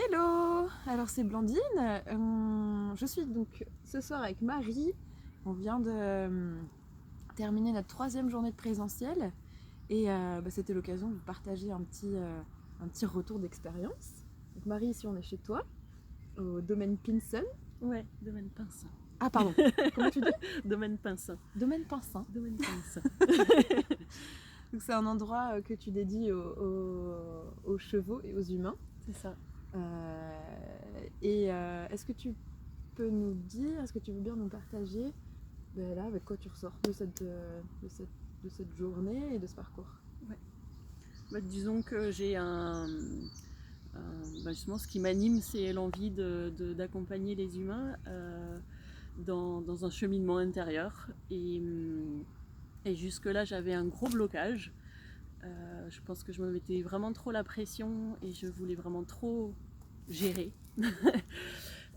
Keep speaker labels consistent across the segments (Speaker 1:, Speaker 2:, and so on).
Speaker 1: Hello! Alors c'est Blandine. Je suis donc ce soir avec Marie. On vient de terminer notre 3e journée de présentiel et c'était l'occasion de vous partager un petit retour d'expérience. Donc Marie, ici on est chez toi, au domaine Pinson.
Speaker 2: Ouais, domaine Pincin.
Speaker 1: Ah pardon, comment tu dis?
Speaker 2: Domaine Pincin.
Speaker 1: Domaine Pincin.
Speaker 2: Domaine Pincin.
Speaker 1: Donc c'est un endroit que tu dédies aux chevaux et aux humains.
Speaker 2: C'est ça.
Speaker 1: Est-ce que tu peux nous dire, est-ce que tu veux bien nous partager là, avec quoi tu ressors de cette journée et de ce parcours?
Speaker 2: Disons que j'ai justement, ce qui m'anime, c'est l'envie d'accompagner les humains dans un cheminement intérieur. Et jusque-là, j'avais un gros blocage. Je pense que je me mettais vraiment trop la pression et je voulais vraiment trop gérer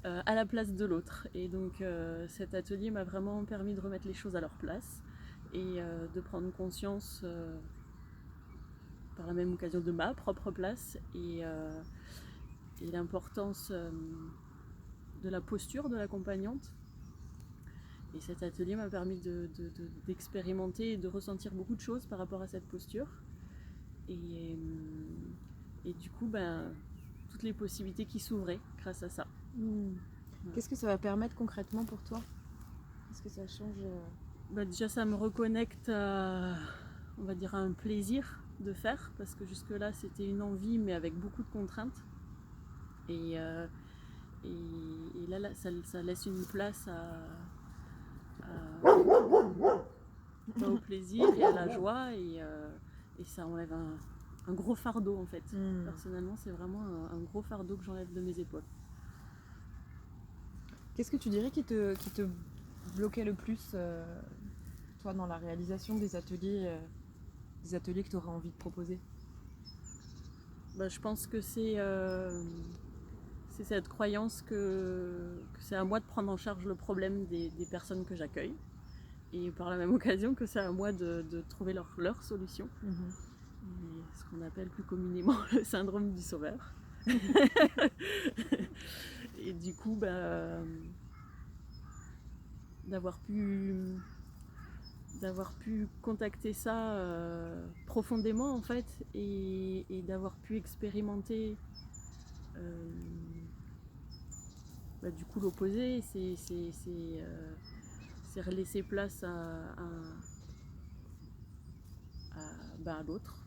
Speaker 2: à la place de l'autre. Et donc cet atelier m'a vraiment permis de remettre les choses à leur place et de prendre conscience par la même occasion de ma propre place et l'importance de la posture de l'accompagnante. Et cet atelier m'a permis d'expérimenter et de ressentir beaucoup de choses par rapport à cette posture. Et du coup, toutes les possibilités qui s'ouvraient grâce à ça.
Speaker 1: Qu'est-ce que ça va permettre concrètement pour toi? Est-ce que ça change?
Speaker 2: Déjà, ça me reconnecte à, on va dire, à un plaisir de faire, parce que jusque-là, c'était une envie, mais avec beaucoup de contraintes. Et là, ça laisse une place au plaisir et à la joie, et ça enlève un gros fardeau en fait. Personnellement, c'est vraiment un gros fardeau que j'enlève de mes épaules.
Speaker 1: Qu'est-ce que tu dirais qui te bloquait le plus, toi, dans la réalisation des ateliers que tu aurais envie de proposer?
Speaker 2: Je pense que c'est cette croyance que c'est à moi de prendre en charge le problème des personnes que j'accueille, et par la même occasion que c'est à moi de trouver leur solution. Et ce qu'on appelle plus communément le syndrome du sauveur. Et du coup, d'avoir pu contacter ça profondément en fait, et d'avoir pu expérimenter du coup l'opposé, c'est laisser place à l'autre.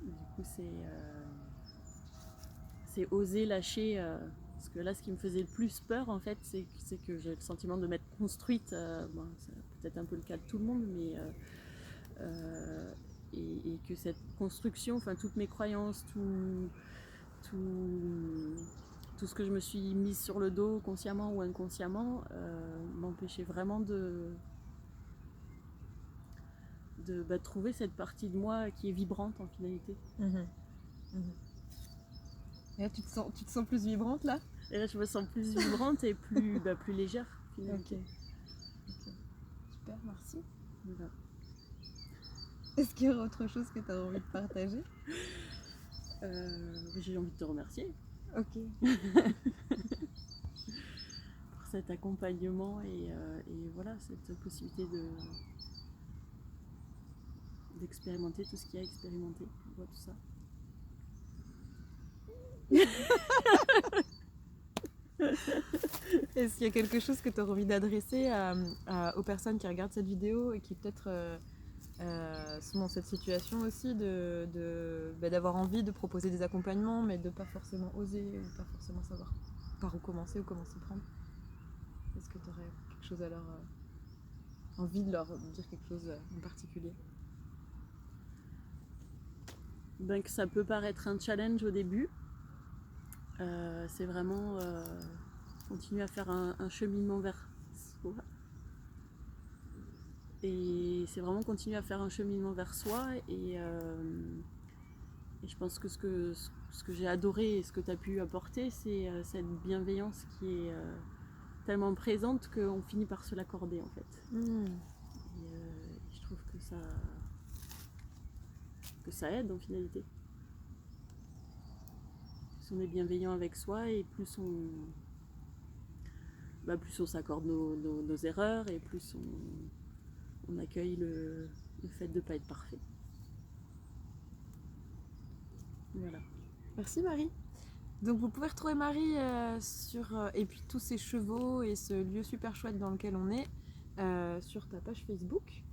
Speaker 2: Du coup, c'est oser lâcher, parce que là, ce qui me faisait le plus peur en fait, c'est que j'ai le sentiment de m'être construite, c'est peut-être un peu le cas de tout le monde, mais et que cette construction, enfin toutes mes croyances, tout ce que je me suis mise sur le dos, consciemment ou inconsciemment, m'empêchait vraiment de trouver cette partie de moi qui est vibrante en finalité.
Speaker 1: Et là, tu te sens plus vibrante là?
Speaker 2: Et là, je me sens plus vibrante et plus légère finalement.
Speaker 1: Ok. Super, merci.
Speaker 2: Voilà.
Speaker 1: Est-ce qu'il y a autre chose que tu as envie de partager?
Speaker 2: J'ai envie de te remercier.
Speaker 1: Ok.
Speaker 2: Pour cet accompagnement et voilà, cette possibilité d'expérimenter tout ce qu'il y a à expérimenter. On voit tout ça.
Speaker 1: Est-ce qu'il y a quelque chose que tu as envie d'adresser aux personnes qui regardent cette vidéo et qui peut-être sont dans cette situation aussi d'avoir envie de proposer des accompagnements mais de ne pas forcément oser ou pas forcément savoir par où commencer ou comment s'y prendre? Est-ce que tu aurais quelque chose à envie de leur dire quelque chose en particulier?
Speaker 2: Que ça peut paraître un challenge au début. C'est vraiment continuer à faire un cheminement vers soi. Et c'est vraiment continuer à faire un cheminement vers soi. Et je pense que ce que j'ai adoré et ce que tu as pu apporter, c'est cette bienveillance qui est tellement présente qu'on finit par se l'accorder en fait. Et je trouve que ça aide en finalité. Plus on est bienveillant avec soi et plus on s'accorde nos erreurs et plus on accueille le fait de ne pas être parfait. Voilà.
Speaker 1: Merci Marie. Donc vous pouvez retrouver Marie et puis tous ces chevaux et ce lieu super chouette dans lequel on est sur ta page Facebook.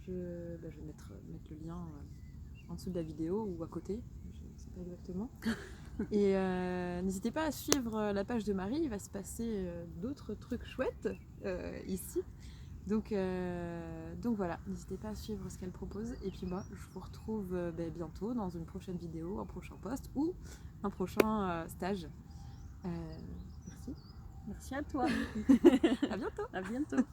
Speaker 1: Je vais mettre le lien en dessous de la vidéo ou à côté, je ne sais pas exactement. Et n'hésitez pas à suivre la page de Marie, il va se passer d'autres trucs chouettes ici. Donc voilà, n'hésitez pas à suivre ce qu'elle propose. Et puis moi, je vous retrouve bientôt dans une prochaine vidéo, un prochain post ou un prochain stage. Merci.
Speaker 2: Merci à toi.
Speaker 1: À bientôt.
Speaker 2: À bientôt.